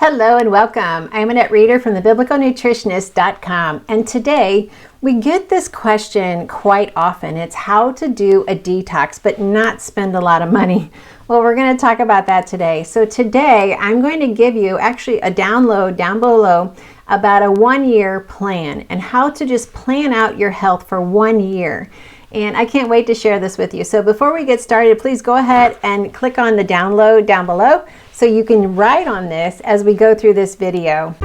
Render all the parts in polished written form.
Hello and welcome. I'm Annette Reeder from thebiblicalnutritionist.com, and today we get this question quite often. It's how to do a detox but not spend a lot of money. Well, we're going to talk about that today. So today I'm going to give you actually a download down below about a 1-year plan and how to just plan out your health for 1 year. And I can't wait to share this with you. So before we get started, please go ahead and click on the download down below so you can write on this as we go through this video.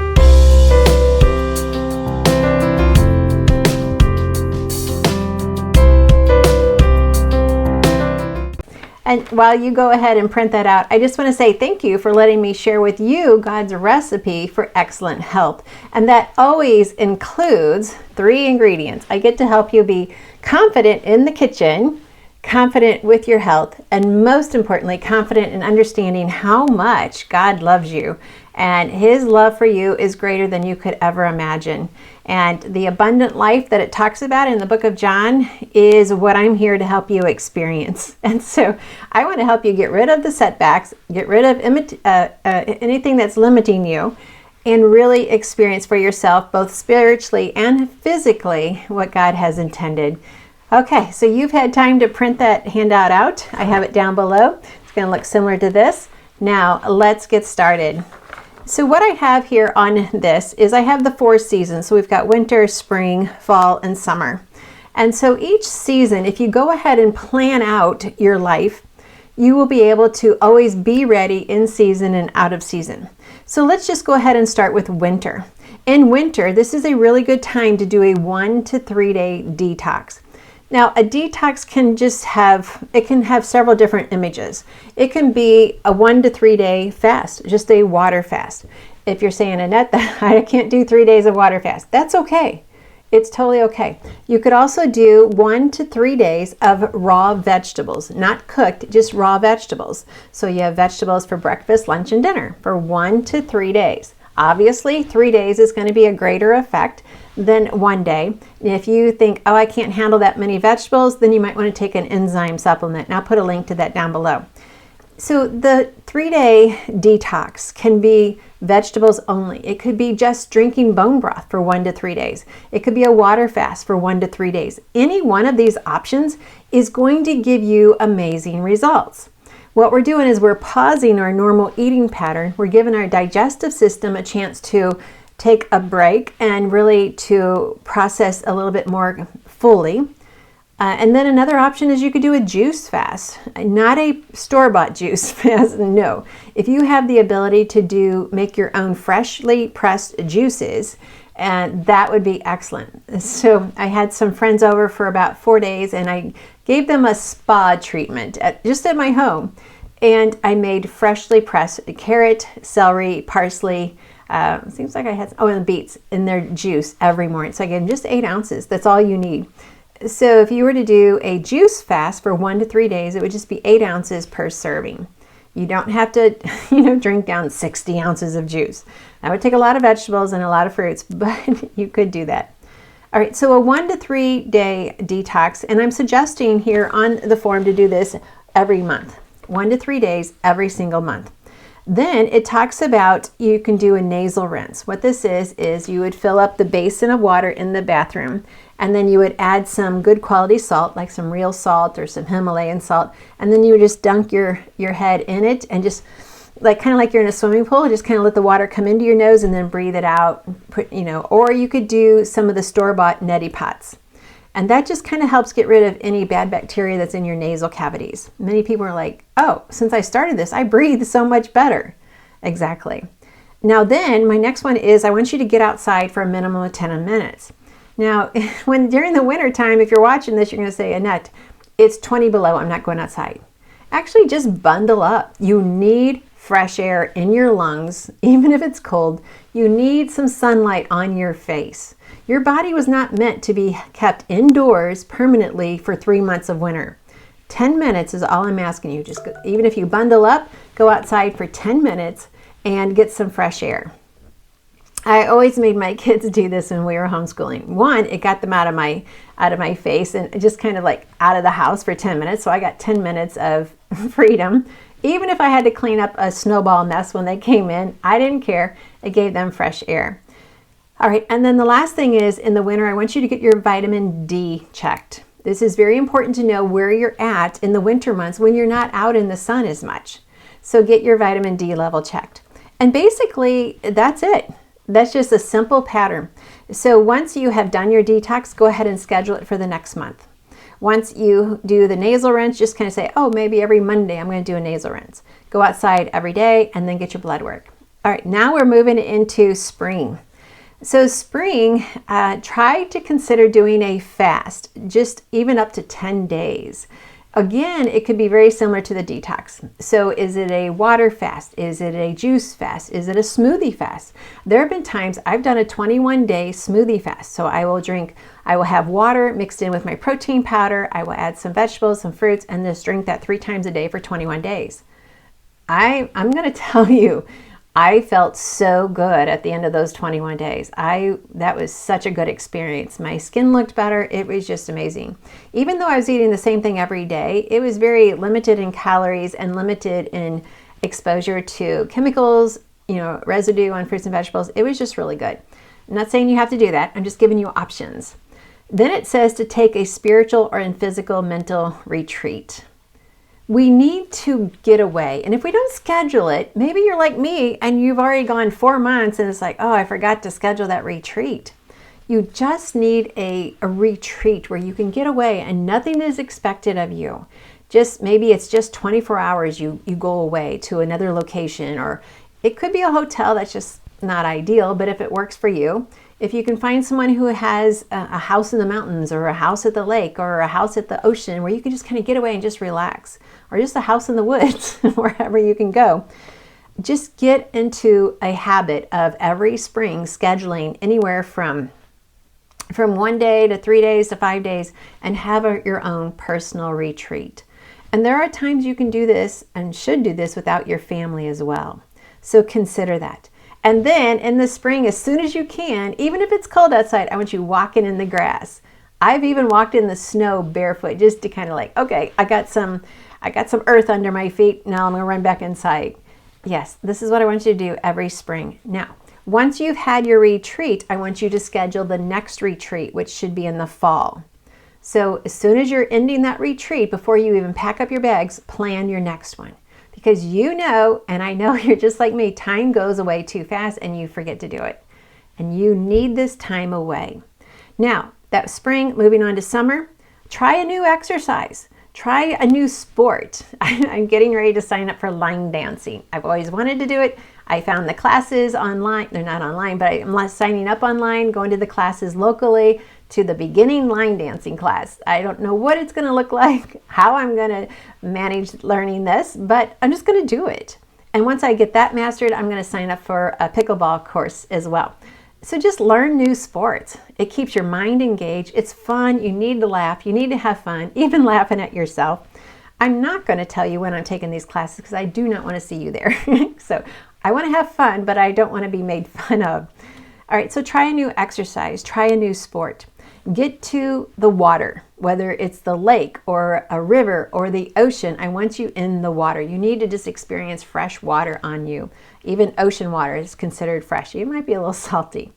And while you go ahead and print that out, I just want to say thank you for letting me share with you God's recipe for excellent health. And that always includes 3 ingredients. I get to help you be confident in the kitchen, confident with your health, and most importantly, confident in understanding how much God loves you. And His love for you is greater than you could ever imagine. And the abundant life that it talks about in the book of John is what I'm here to help you experience. And so I want to help you get rid of the setbacks, get rid of anything that's limiting you, and really experience for yourself, both spiritually and physically, what God has intended. Okay, so you've had time to print that handout out. I have it down below. It's going to look similar to this. Now, let's get started. So what I have here on this is I have the 4 seasons. So we've got winter, spring, fall, and summer. And so each season, if you go ahead and plan out your life, you will be able to always be ready in season and out of season. So let's just go ahead and start with winter. In winter, this is a really good time to do a 1 to 3 day detox. Now, a detox can have several different images. It can be a 1 to 3 day fast, just a water fast. If you're saying, Annette, I can't do 3 days of water fast, that's okay. It's totally okay. You could also do 1 to 3 days of raw vegetables, not cooked, just raw vegetables. So you have vegetables for breakfast, lunch, and dinner for 1 to 3 days. Obviously, 3 days is going to be a greater effect than 1 day. If you think, oh, I can't handle that many vegetables, then you might want to take an enzyme supplement. And I'll put a link to that down below. So the 3-day detox can be vegetables only. It could be just drinking bone broth for 1 to 3 days. It could be a water fast for 1 to 3 days. Any one of these options is going to give you amazing results. What we're doing is we're pausing our normal eating pattern. We're giving our digestive system a chance to take a break and really to process a little bit more fully. And then another option is you could do a juice fast, not a store-bought juice fast, no. If you have the ability to make your own freshly pressed juices, and that would be excellent. So I had some friends over for about 4 days and I gave them a spa treatment just at my home. And I made freshly pressed carrot, celery, parsley, seems like I had, and beets in their juice every morning. So I gave them just 8 ounces. That's all you need. So if you were to do a juice fast for 1 to 3 days, it would just be 8 ounces per serving. You don't have to, drink down 60 ounces of juice. That would take a lot of vegetables and a lot of fruits, but you could do that. All right, so a 1 to 3 day detox, and I'm suggesting here on the form to do this every month, 1 to 3 days every single month. Then it talks about you can do a nasal rinse. What this is you would fill up the basin of water in the bathroom, and then you would add some good quality salt, like some real salt or some Himalayan salt, and then you would just dunk your head in it and just kind of like you're in a swimming pool, just kind of let the water come into your nose and then breathe it out. Or you could do some of the store-bought neti pots. And that just kind of helps get rid of any bad bacteria that's in your nasal cavities. Many people are like, oh, since I started this, I breathe so much better. Exactly. Now then, my next one is I want you to get outside for a minimum of 10 minutes. Now, during the winter time, if you're watching this, you're going to say, Annette, it's 20 below, I'm not going outside. Actually, just bundle up. You need fresh air in your lungs, even if it's cold. You need some sunlight on your face. Your body was not meant to be kept indoors permanently for 3 months of winter. 10 minutes is all I'm asking you. Just even if you bundle up, go outside for 10 minutes and get some fresh air. I always made my kids do this when we were homeschooling. One, it got them out of my face and just kind of like out of the house for 10 minutes. So I got 10 minutes of freedom. Even if I had to clean up a snowball mess when they came in, I didn't care. It gave them fresh air. All right, and then the last thing is, in the winter, I want you to get your vitamin D checked. This is very important to know where you're at in the winter months when you're not out in the sun as much. So get your vitamin D level checked. And basically, that's it. That's just a simple pattern. So once you have done your detox, go ahead and schedule it for the next month. Once you do the nasal rinse, just kind of say, oh, maybe every Monday I'm going to do a nasal rinse. Go outside every day and then get your blood work. All right, now we're moving into spring. So spring, try to consider doing a fast, just even up to 10 days. Again, it could be very similar to the detox. So is it a water fast? Is it a juice fast? Is it a smoothie fast? There have been times I've done a 21-day smoothie fast. So I will have water mixed in with my protein powder. I will add some vegetables, some fruits, and just drink that 3 times a day for 21 days. I'm going to tell you, I felt so good at the end of those 21 days. That was such a good experience. My skin looked better. It was just amazing. Even though I was eating the same thing every day, it was very limited in calories and limited in exposure to chemicals, residue on fruits and vegetables. It was just really good. I'm not saying you have to do that. I'm just giving you options. Then it says to take a spiritual or in physical mental retreat. We need to get away. And if we don't schedule it, maybe you're like me and you've already gone 4 months and it's like, oh, I forgot to schedule that retreat. You just need a retreat where you can get away and nothing is expected of you. Maybe it's just 24 hours you go away to another location, or it could be a hotel. That's just not ideal, but if it works for you, if you can find someone who has a house in the mountains or a house at the lake or a house at the ocean where you can just kind of get away and just relax, or just a house in the woods, wherever you can go. Just get into a habit of every spring scheduling anywhere from 1 day to 3 days to 5 days and have your own personal retreat. And there are times you can do this and should do this without your family as well. So consider that. And then in the spring, as soon as you can, even if it's cold outside, I want you walking in the grass. I've even walked in the snow barefoot just to kind of like, okay, I got some earth under my feet. Now I'm going to run back inside. Yes, this is what I want you to do every spring. Now, once you've had your retreat, I want you to schedule the next retreat, which should be in the fall. So as soon as you're ending that retreat, before you even pack up your bags, plan your next one. Because and I know you're just like me, time goes away too fast and you forget to do it. And you need this time away. Now, that spring, moving on to summer, try a new exercise. Try a new sport. I'm getting ready to sign up for line dancing. I've always wanted to do it. I found the classes online. They're not online, but I'm signing up online, going to the classes locally, to the beginning line dancing class. I don't know what it's going to look like, how I'm going to manage learning this, but I'm just going to do it. And once I get that mastered, I'm going to sign up for a pickleball course as well. So just learn new sports. It keeps your mind engaged. It's fun. You need to laugh. You need to have fun, even laughing at yourself. I'm not going to tell you when I'm taking these classes because I do not want to see you there. So I want to have fun, but I don't want to be made fun of. All right, so try a new exercise. Try a new sport. Get to the water, whether it's the lake or a river or the ocean. I want you in the water. You need to just experience fresh water on you. Even ocean water is considered fresh. It might be a little salty.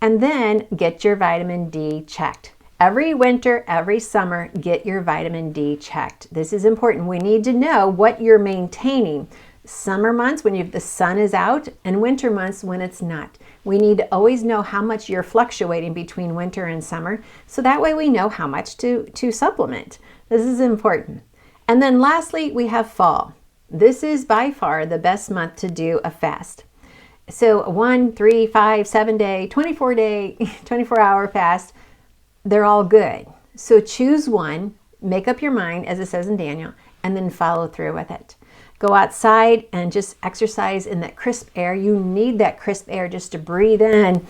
And then get your vitamin D checked. Every winter, every summer, get your vitamin D checked. This is important. We need to know what you're maintaining. Summer months when the sun is out, and winter months when it's not. We need to always know how much you're fluctuating between winter and summer, so that way we know how much to supplement. This is important. And then lastly, we have fall. This is by far the best month to do a fast. So 1, 3, 5, 7 day, 24 day, 24-hour fast, they're all good. So choose one, make up your mind, as it says in Daniel, and then follow through with it. Go outside and just exercise in that crisp air. You need that crisp air just to breathe in,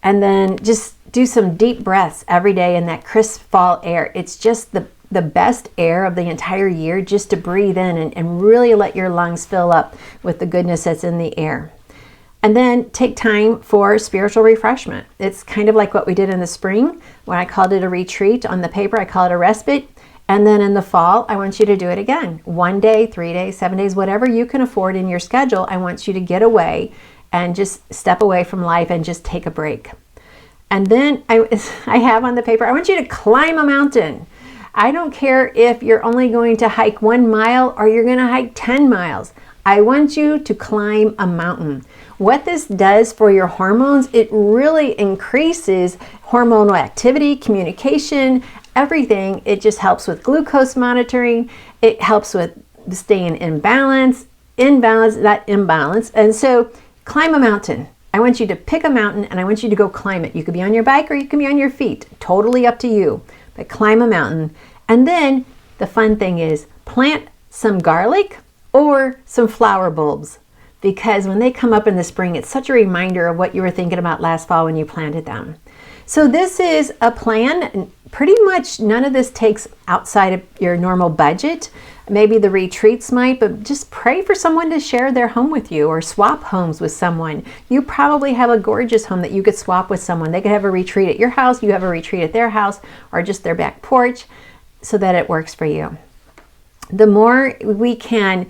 and then just do some deep breaths every day in that crisp fall air. It's just the best air of the entire year, just to breathe in and really let your lungs fill up with the goodness that's in the air. And then take time for spiritual refreshment. It's kind of like what we did in the spring when I called it a retreat. On the paper, I call it a respite. And then in the fall, I want you to do it again. 1 day, 3 days, 7 days, whatever you can afford in your schedule. I want you to get away and just step away from life and just take a break. And then I have on the paper, I want you to climb a mountain. I don't care if you're only going to hike 1 mile or you're going to hike 10 miles. I want you to climb a mountain. What this does for your hormones, it really increases hormonal activity, communication, everything. It just helps with glucose monitoring. It helps with staying in balance, not imbalance. And so climb a mountain. I want you to pick a mountain and I want you to go climb it. You could be on your bike or you can be on your feet. Totally up to you. But climb a mountain. And then the fun thing is plant some garlic or some flower bulbs, because when they come up in the spring, it's such a reminder of what you were thinking about last fall when you planted them. So this is a plan. Pretty much none of this takes outside of your normal budget. Maybe the retreats might, but just pray for someone to share their home with you or swap homes with someone. You probably have a gorgeous home that you could swap with someone. They could have a retreat at your house, you have a retreat at their house, or just their back porch, so that it works for you. The more we can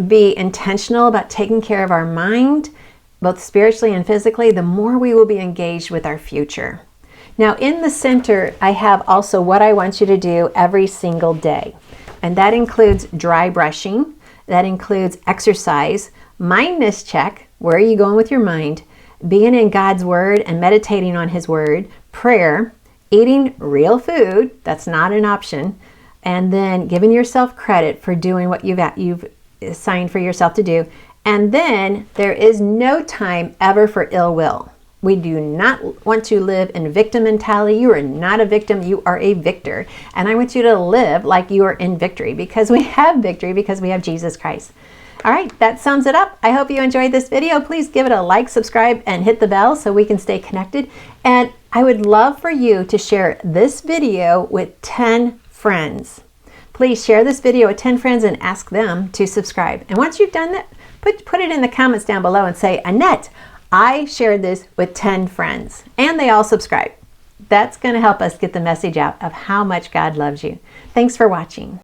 be intentional about taking care of our mind, both spiritually and physically, the more we will be engaged with our future. Now in the center, I have also what I want you to do every single day. And that includes dry brushing, that includes exercise, mindness check, where are you going with your mind, being in God's Word and meditating on His Word, prayer, eating real food, that's not an option, and then giving yourself credit for doing what you've assigned for yourself to do. And then there is no time ever for ill will. We do not want to live in victim mentality. You are not a victim, you are a victor. And I want you to live like you are in victory, because we have victory because we have Jesus Christ. All right, that sums it up. I hope you enjoyed this video. Please give it a like, subscribe, and hit the bell so we can stay connected. And I would love for you to share this video with 10 friends. Please share this video with 10 friends and ask them to subscribe. And once you've done that, put it in the comments down below and say, Annette, I shared this with 10 friends and they all subscribe. That's going to help us get the message out of how much God loves you. Thanks for watching.